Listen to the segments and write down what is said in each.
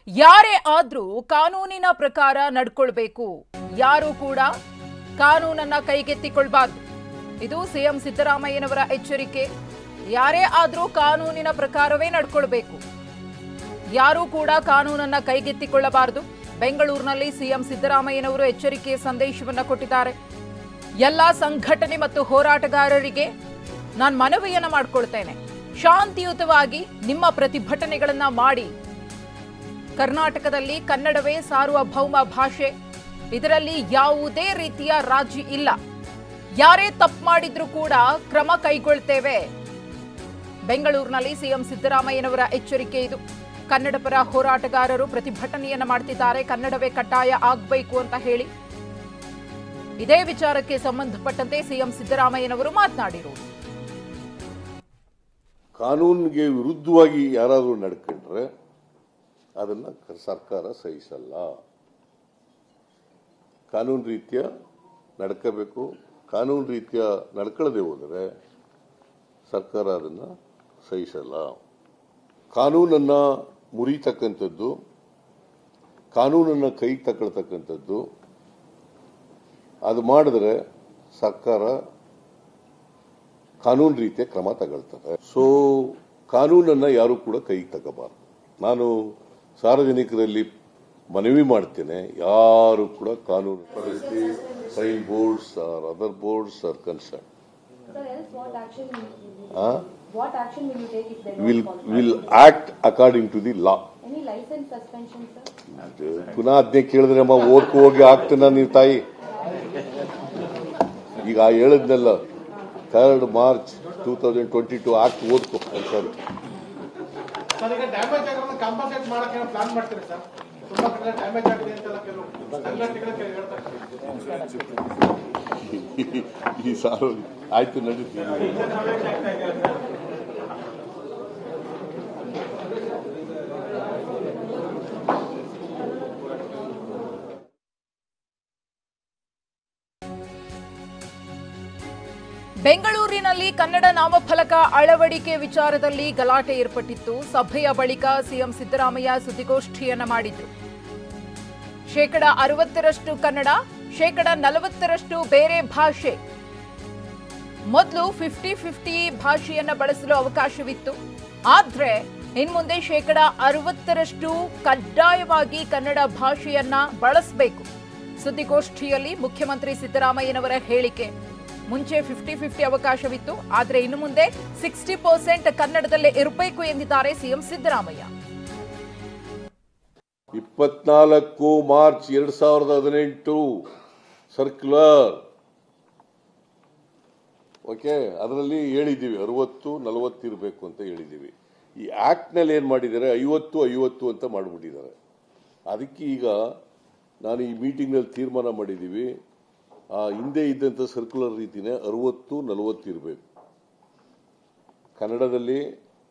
ಯಾರೇ ಆದ್ರೂ ಕಾನೂನಿನ ಪ್ರಕಾರ ನಡ್ಕೊಳ್ಬೇಕು. ಯಾರು ಕೂಡ ಕಾನೂನನ್ನ ಕೈಗೆತ್ತಿಕೊಳ್ಳಬಾರದು. ಇದು ಸಿಎಂ ಸಿದ್ದರಾಮಯ್ಯನವರ ಎಚ್ಚರಿಕೆ. ಯಾರೇ ಆದ್ರೂ ಕಾನೂನಿನ ಪ್ರಕಾರವೇ ನಡ್ಕೊಳ್ಬೇಕು. ಯಾರು ಕೂಡ ಕಾನೂನನ್ನ ಕೈಗೆತ್ತಿಕೊಳ್ಳಬಾರದು. ಬೆಂಗಳೂರಿನಲ್ಲಿ ಸಿಎಂ ಸಿದ್ದರಾಮಯ್ಯನವರು ಎಚ್ಚರಿಕೆಯ ಸಂದೇಶವನ್ನ ಕೊಟ್ಟಿದ್ದಾರೆ. ಎಲ್ಲ ಸಂಘಟನೆ ಮತ್ತು ಹೋರಾಟಗಾರರಿಗೆ ನಾನು ಮನವಿಯನ್ನ ಮಾಡಿಕೊಳ್ತೇನೆ. ಶಾಂತಿಯುತವಾಗಿ ನಿಮ್ಮ ಪ್ರತಿಭಟನೆಗಳನ್ನ ಮಾಡಿ. ಕರ್ನಾಟಕದಲ್ಲಿ ಕನ್ನಡವೇ ಸಾರ್ವಭೌಮ ಭಾಷೆ. ಇದರಲ್ಲಿ ಯಾವುದೇ ರೀತಿಯ ರಾಜಿ ಇಲ್ಲ. ಯಾರೇ ತಪ್ಪು ಮಾಡಿದ್ರೂ ಕೂಡ ಕ್ರಮ ಕೈಗೊಳ್ತೇವೆ. ಬೆಂಗಳೂರಿನಲ್ಲಿ ಸಿಎಂ ಸಿದ್ದರಾಮಯ್ಯನವರ ಎಚ್ಚರಿಕೆ ಇದು. ಕನ್ನಡ ಪರ ಹೋರಾಟಗಾರರು ಪ್ರತಿಭಟನೆಯನ್ನ ಮಾಡ್ತಿದ್ದಾರೆ. ಕನ್ನಡವೇ ಕಡ್ಡಾಯ ಆಗಬೇಕು ಅಂತ ಹೇಳಿ ಇದೇ ವಿಚಾರಕ್ಕೆ ಸಂಬಂಧಪಟ್ಟಂತೆ ಸಿಎಂ ಸಿದ್ದರಾಮಯ್ಯನವರು ಮಾತನಾಡಿದರು. ಕಾನೂನಿಗೆ ವಿರುದ್ಧವಾಗಿ ಯಾರಾದರೂ ನಡ್ಕೊಂಡ್ರೆ ಅದನ್ನ ಸರ್ಕಾರ ಸಹಿಸಲ್ಲ. ಕಾನೂನು ರೀತಿಯ ನಡ್ಕೋಬೇಕು. ಕಾನೂನು ರೀತಿಯ ನಡ್ಕೊಳ್ಳದೆ ಹೋದರೆ ಸರ್ಕಾರ ಅದನ್ನ ಸಹಿಸಲ್ಲ. ಕಾನೂನನ್ನ ಮುರಿತಕ್ಕಂಥದ್ದು, ಕಾನೂನನ್ನ ಕೈಗೆ ತಗೊಳ್ತಕ್ಕಂಥದ್ದು, ಅದು ಮಾಡಿದ್ರೆ ಸರ್ಕಾರ ಕಾನೂನು ರೀತಿಯ ಕ್ರಮ ತಗೊಳ್ತದೆ. ಸೊ ಕಾನೂನನ್ನ ಯಾರು ಕೂಡ ಕೈಗೆ ತಗೋಬಾರದು. ನಾನು ಸಾರ್ವಜನಿಕರಲ್ಲಿ ಮನವಿ ಮಾಡ್ತೇನೆ, ಯಾರು ಕೂಡ ಕಾನೂನು sign boards or other boards or concern will act according to the law. Any license suspension, sir? ಪುನಃ ಅದನ್ನೇ ಕೇಳಿದ್ರೆ ಅಮ್ಮ ಓದ್ಕೊ ಹೋಗಿ ಆಗ್ತೇನ ನೀವು ತಾಯಿ. ಈಗ ಹೇಳಿದ್ನಲ್ಲ 3rd March 2022 ಆಕ್ಟ್ ಓದ್ಕೊ ಸರ್. ಈಗ ಡ್ಯಾಮೇಜ್ ಆಗಿರೋದನ್ನ ಕಾಂಪನ್ಸೇಟ್ ಮಾಡಕ್ಕೆ ಪ್ಲಾನ್ ಮಾಡ್ತೀರಾ ಸರ್? ತುಂಬಾ ಕಡೆ ಡ್ಯಾಮೇಜ್ ಆಗಿದೆ ಅಂತೆಲ್ಲ ಕೆಲವು ಸಂಘಟನೆಗಳು ಹೇಳ್ತಾರೆ. ಈ ಸಾರು ಆಯ್ತು ನಡೀತೀವಿ. ಬೆಂಗಳೂರಿನಲ್ಲಿ ಕನ್ನಡ ನಾಮಫಲಕ ಅಳವಡಿಕೆ ವಿಚಾರದಲ್ಲಿ ಗಲಾಟೆ ಏರ್ಪಟ್ಟಿತ್ತು. ಸಭೆಯ ಬಳಿಕ ಸಿಎಂ ಸಿದ್ದರಾಮಯ್ಯ ಸುದ್ದಿಗೋಷ್ಠಿಯನ್ನ ಮಾಡಿದ್ರು. 60% ಕನ್ನಡ, 40% ಬೇರೆ ಭಾಷೆ. ಮೊದಲು 50-50 ಭಾಷೆಯನ್ನ ಬಳಸಲು ಅವಕಾಶವಿತ್ತು. ಆದ್ರೆ ಇನ್ಮುಂದೆ 60% ಕಡ್ಡಾಯವಾಗಿ ಕನ್ನಡ ಭಾಷೆಯನ್ನ ಬಳಸಬೇಕು. ಸುದ್ದಿಗೋಷ್ಠಿಯಲ್ಲಿ ಮುಖ್ಯಮಂತ್ರಿ ಸಿದ್ದರಾಮಯ್ಯನವರ ಹೇಳಿಕೆ. ಮುಂಚೆ 50-50 ಅವಕಾಶವಿತ್ತು, ಆದ್ರೆ ಇನ್ನು ಮುಂದೆ 60% ಕನ್ನಡದಲ್ಲೇ ಇರಬೇಕು ಎಂದಿದ್ದಾರೆ CM Siddaramaiah. 24 March 2018 circular. Okay, ಅದರಲ್ಲಿ ಹೇಳಿದ್ದೀವಿ 60-40 ಇರಬೇಕು ಅಂತ ಹೇಳಿದ್ದೀವಿ. ಈ ಆಕ್ಟ್ ನಲ್ಲಿ ಏನ್ ಮಾಡಿದ್ದಾರೆ 50-50 ಅಂತ ಮಾಡಿಬಿಟ್ಟಿದ್ದಾರೆ. ಅದಕ್ಕೆ ಈಗ ನಾನು ಈ ಮೀಟಿಂಗ್ ನಲ್ಲಿ ತೀರ್ಮಾನ ಮಾಡಿದ್ದೀವಿ, ಹಿಂದೆ ಇದ್ದಂಥ ಸರ್ಕ್ಯುಲರ್ ರೀತಿನೇ 60-40 ಇರಬೇಕು. ಕನ್ನಡದಲ್ಲಿ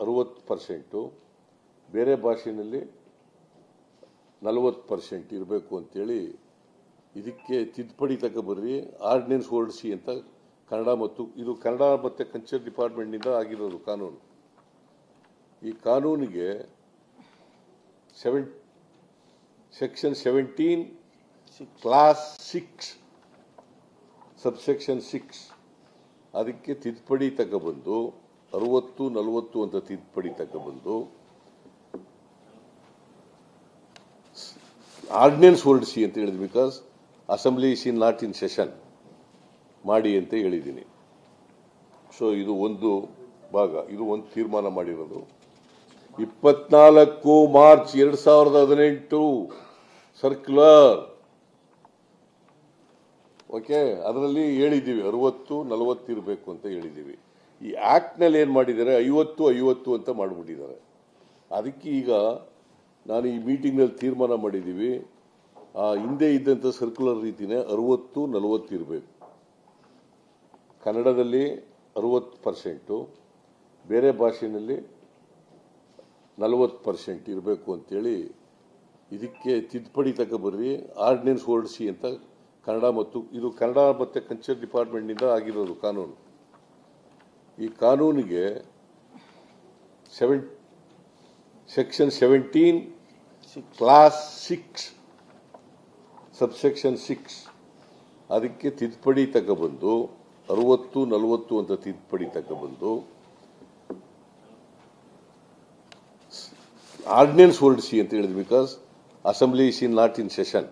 60%, ಬೇರೆ ಭಾಷೆಯಲ್ಲಿ 40% ಇರಬೇಕು ಅಂತೇಳಿ ಇದಕ್ಕೆ ತಿದ್ದುಪಡಿ ತಗೊಬರ್ರಿ, ಆರ್ಡಿನೆನ್ಸ್ ಹೊರಡಿಸಿ ಅಂತ ಕನ್ನಡ ಮತ್ತೆ ಕಲ್ಚರ್ ಡಿಪಾರ್ಟ್ಮೆಂಟ್ನಿಂದ ಆಗಿರೋದು ಕಾನೂನು. ಈ ಕಾನೂನಿಗೆ ಸೆಕ್ಷನ್ 17 ಕ್ಲಾಸ್ 6 ಸಬ್ಸೆಕ್ಷನ್ 6 ಅದಕ್ಕೆ ತಿದ್ದುಪಡಿ ತಗೊಬಂದು 60-40 ಅಂತ ತಿದ್ದುಪಡಿ ತಗೊಬಂದು ಆರ್ಡಿನೆನ್ಸ್ ಹೊರಡಿಸಿ ಅಂತ ಹೇಳಿದ್ವಿ. Because assembly is in not in session ಮಾಡಿ ಅಂತ ಹೇಳಿದ್ದೀನಿ. ಸೊ ಇದು ಒಂದು ಭಾಗ, ಇದು ಒಂದು ತೀರ್ಮಾನ ಮಾಡಿರೋದು. 24 ಮಾರ್ಚ್ 2018 ಸರ್ಕ್ಯುಲರ್. ಓಕೆ, ಅದರಲ್ಲಿ ಹೇಳಿದ್ದೀವಿ 60-40 ಇರಬೇಕು ಅಂತ ಹೇಳಿದ್ದೀವಿ. ಈ ಆಕ್ಟ್ ನಲ್ಲಿ ಏನ್ ಮಾಡಿದ್ದಾರೆ 50-50 ಅಂತ ಮಾಡಿಬಿಟ್ಟಿದ್ದಾರೆ. ಅದಕ್ಕೆ ಈಗ ನಾನು ಈ ಮೀಟಿಂಗ್ ನಲ್ಲಿ ತೀರ್ಮಾನ ಮಾಡಿದ್ದೀವಿ, ಹಿಂದೆ ಇದ್ದಂಥ ಸರ್ಕ್ಯುಲರ್ ರೀತಿನೇ 60-40 ಇರಬೇಕು. ಕನ್ನಡದಲ್ಲಿ 60%, ಬೇರೆ ಭಾಷೆಯಲ್ಲಿ 40% ಇರಬೇಕು ಅಂತೇಳಿ ಇದಕ್ಕೆ ತಿದ್ದುಪಡಿ ತಗೊಬರ್ರಿ, ಆರ್ಡಿನೆನ್ಸ್ ಹೊರಡಿಸಿ ಅಂತ ಕನ್ನಡ ಮತ್ತೆ ಕಲ್ಚರ್ ಡಿಪಾರ್ಟ್ಮೆಂಟ್ನಿಂದ ಆಗಿರೋದು ಕಾನೂನು. ಈ ಕಾನೂನಿಗೆ ಸೆಕ್ಷನ್ 17 ಕ್ಲಾಸ್ 6 ಸಬ್ಸೆಕ್ಷನ್ 6 ಅದಕ್ಕೆ ತಿದ್ದುಪಡಿ ತಗೊಬಂದು 60-40 ಅಂತ ತಿದ್ದುಪಡಿ ತಗೊಬಂದು ಆರ್ಡಿನೆನ್ಸ್ ಹೊರಡಿಸಿ ಅಂತ ಹೇಳಿದ್ವಿ. Because assembly is not in session.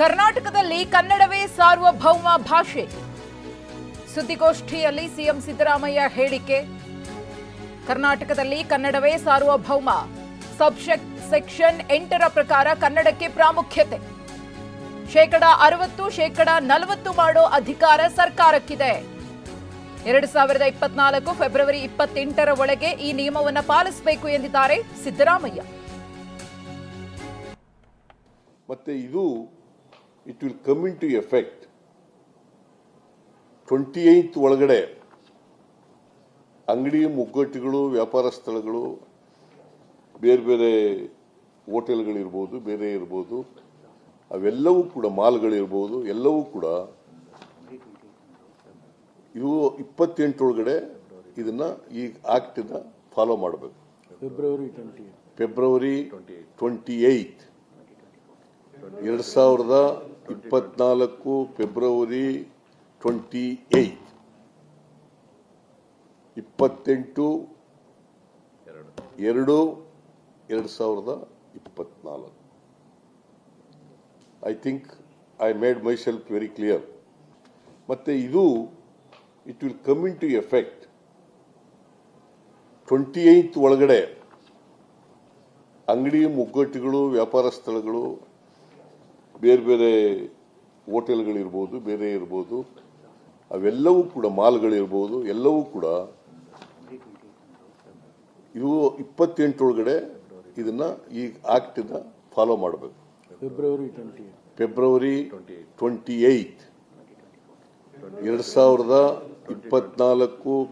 ಕರ್ನಾಟಕದಲ್ಲಿ ಕನ್ನಡವೇ ಸಾರ್ವಭೌಮ ಭಾಷೆ. ಸುದ್ದಿಗೋಷ್ಠಿಯಲ್ಲಿ ಸಿಎಂ ಸಿದ್ದರಾಮಯ್ಯ ಹೇಳಿಕೆ. ಕರ್ನಾಟಕದಲ್ಲಿ ಕನ್ನಡವೇ ಸಾರ್ವಭೌಮ. ಸೆಕ್ಷನ್ 8 ಪ್ರಕಾರ ಕನ್ನಡಕ್ಕೆ ಪ್ರಾಮುಖ್ಯತೆ. 60% 40% ಮಾಡೋ ಅಧಿಕಾರ ಸರ್ಕಾರಕ್ಕಿದೆ. 2024 ಫೆಬ್ರವರಿ 28 ಒಳಗೆ ಈ ನಿಯಮವನ್ನು ಪಾಲಿಸಬೇಕು ಎಂದಿದ್ದಾರೆ ಸಿದ್ದರಾಮಯ್ಯ. ಮತ್ತೆ ಇದು it will come into effect 28th ಒಳಗಡೆ ಅಂಗಡಿ ಮುಗ್ಗಟ್ಟುಗಳು, ವ್ಯಾಪಾರ ಸ್ಥಳಗಳು, ಬೇರೆ ಬೇರೆ ಹೋಟೆಲ್ಗಳಿರ್ಬೋದು, ಬೇರೆ ಇರ್ಬೋದು, ಅವೆಲ್ಲವೂ ಕೂಡ ಮಾಲ್ಗಳಿರ್ಬೋದು, ಎಲ್ಲವೂ ಕೂಡ ಇವು 28 ಒಳಗಡೆ ಇದನ್ನ ಈ ಆಕ್ಟ್ ಫಾಲೋ ಮಾಡಬೇಕು. February 28 2024 February 28 28/2/2024. I think I made myself very clear. ಮತ್ತೆ ಇದು it will come into effect 28th ಒಳಗಡೆ ಅಂಗಡಿ ಮುಗ್ಗಟ್ಟುಗಳು, ವ್ಯಾಪಾರ ಸ್ಥಳಗಳು, ಬೇರೆ ಬೇರೆ ಹೋಟೆಲ್ಗಳಿರ್ಬೋದು, ಬೇರೆ ಇರ್ಬೋದು, ಅವೆಲ್ಲವೂ ಕೂಡ ಮಾಲ್ಗಳಿರ್ಬೋದು, ಎಲ್ಲವೂ ಕೂಡ ಇವು 28 ಒಳಗಡೆ ಇದನ್ನ ಈ ಆಕ್ಟ್ ಫಾಲೋ ಮಾಡಬೇಕು. February 28 2024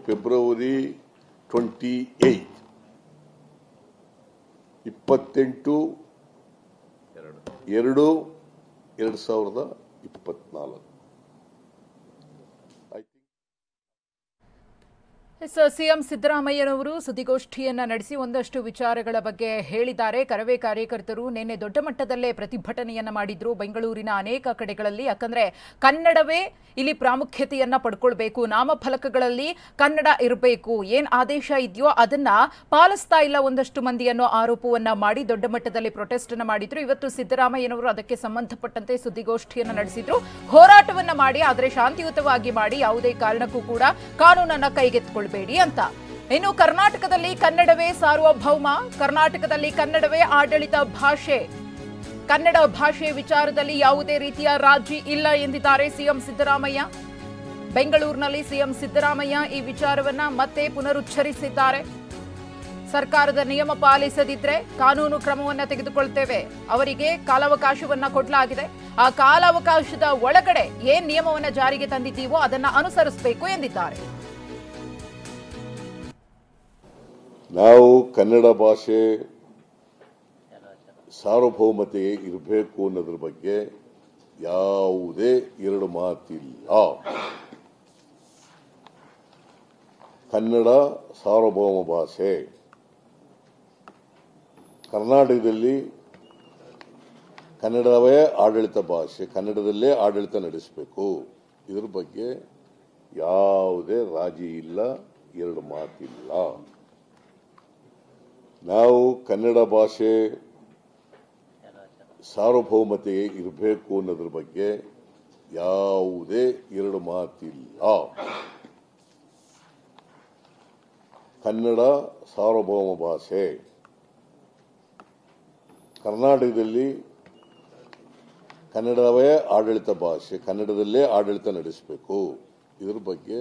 February 28 28/2/2024. ಸಿಎಂ ಸಿದ್ದರಾಮಯ್ಯನವರು ಸುದ್ದಿಗೋಷ್ಠಿಯನ್ನ ನಡೆಸಿ ಒಂದಷ್ಟು ವಿಚಾರಗಳ ಬಗ್ಗೆ ಹೇಳಿದ್ದಾರೆ. ಕರವೇ ಕಾರ್ಯಕರ್ತರು ನಿನ್ನೆ ದೊಡ್ಡ ಮಟ್ಟದಲ್ಲೇ ಪ್ರತಿಭಟನೆಯನ್ನ ಮಾಡಿದ್ರು ಬೆಂಗಳೂರಿನ ಅನೇಕ ಕಡೆಗಳಲ್ಲಿ. ಯಾಕಂದ್ರೆ ಕನ್ನಡವೇ ಇಲ್ಲಿ ಪ್ರಾಮುಖ್ಯತೆಯನ್ನ ಪಡ್ಕೊಳ್ಬೇಕು, ನಾಮಫಲಕಗಳಲ್ಲಿ ಕನ್ನಡ ಇರಬೇಕು, ಏನ್ ಆದೇಶ ಇದೆಯೋ ಅದನ್ನ ಪಾಲಿಸ್ತಾ ಇಲ್ಲ ಒಂದಷ್ಟು ಮಂದಿ ಅನ್ನೋ ಆರೋಪವನ್ನ ಮಾಡಿ ದೊಡ್ಡ ಮಟ್ಟದಲ್ಲಿ ಪ್ರೊಟೆಸ್ಟ್ ಅನ್ನ ಮಾಡಿದ್ರು. ಇವತ್ತು ಸಿದ್ದರಾಮಯ್ಯನವರು ಅದಕ್ಕೆ ಸಂಬಂಧಪಟ್ಟಂತೆ ಸುದ್ದಿಗೋಷ್ಠಿಯನ್ನ ನಡೆಸಿದ್ರು. ಹೋರಾಟವನ್ನ ಮಾಡಿ, ಆದರೆ ಶಾಂತಿಯುತವಾಗಿ ಮಾಡಿ, ಯಾವುದೇ ಕಾರಣಕ್ಕೂ ಕೂಡ ಕಾನೂನನ್ನ ಕೈಗೆತ್ತಿಕೊಳ್ಳಬೇಡಿ ಅಂತ. ಇನ್ನು ಕರ್ನಾಟಕದಲ್ಲಿ ಕನ್ನಡವೇ ಸಾರ್ವಭೌಮ, ಕರ್ನಾಟಕದಲ್ಲಿ ಕನ್ನಡವೇ ಆಡಳಿತ ಭಾಷೆ. ಕನ್ನಡ ಭಾಷೆ ವಿಚಾರದಲ್ಲಿ ಯಾವುದೇ ರೀತಿಯ ರಾಜಿ ಇಲ್ಲ ಎಂದಿದ್ದಾರೆ ಸಿಎಂ ಸಿದ್ದರಾಮಯ್ಯ. ಬೆಂಗಳೂರಿನಲ್ಲಿ ಸಿಎಂ ಸಿದ್ದರಾಮಯ್ಯ ಈ ವಿಚಾರವನ್ನ ಮತ್ತೆ ಪುನರುಚ್ಚರಿಸಿದ್ದಾರೆ. ಸರ್ಕಾರದ ನಿಯಮ ಪಾಲಿಸದಿದ್ರೆ ಕಾನೂನು ಕ್ರಮವನ್ನ ತೆಗೆದುಕೊಳ್ತೇವೆ. ಅವರಿಗೆ ಕಾಲಾವಕಾಶವನ್ನ ಕೊಡಲಾಗಿದೆ. ಆ ಕಾಲಾವಕಾಶದ ಒಳಗಡೆ ಏನ್ ನಿಯಮವನ್ನ ಜಾರಿಗೆ ತಂದಿದ್ದೀವೋ ಅದನ್ನ ಅನುಸರಿಸಬೇಕು ಎಂದಿದ್ದಾರೆ. ನಾವು ಕನ್ನಡ ಭಾಷೆ ಸಾರ್ವಭೌಮತೆ ಇರಬೇಕು ಅನ್ನೋದ್ರ ಬಗ್ಗೆ ಯಾವುದೇ ಎರಡು ಮಾತಿಲ್ಲ. ಕನ್ನಡ ಸಾರ್ವಭೌಮ ಭಾಷೆ. ಕರ್ನಾಟಕದಲ್ಲಿ ಕನ್ನಡವೇ ಆಡಳಿತ ಭಾಷೆ, ಕನ್ನಡದಲ್ಲೇ ಆಡಳಿತ ನಡೆಸಬೇಕು. ಇದರ ಬಗ್ಗೆ ಯಾವುದೇ ರಾಜಿ ಇಲ್ಲ, ಎರಡು ಮಾತಿಲ್ಲ. ನಾವು ಕನ್ನಡ ಭಾಷೆ ಸಾರ್ವಭೌಮತೆ ಇರಬೇಕು ಅನ್ನೋದ್ರ ಬಗ್ಗೆ ಯಾವುದೇ ಎರಡು ಮಾತಿಲ್ಲ. ಕನ್ನಡ ಸಾರ್ವಭೌಮ ಭಾಷೆ. ಕರ್ನಾಟಕದಲ್ಲಿ ಕನ್ನಡವೇ ಆಡಳಿತ ಭಾಷೆ, ಕನ್ನಡದಲ್ಲೇ ಆಡಳಿತ ನಡೆಸಬೇಕು. ಇದರ ಬಗ್ಗೆ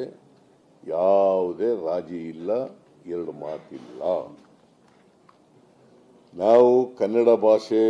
ಯಾವುದೇ ರಾಜಿ ಇಲ್ಲ, ಎರಡು ಮಾತಿಲ್ಲ. ನಾವು ಕನ್ನಡ ಭಾಷೆ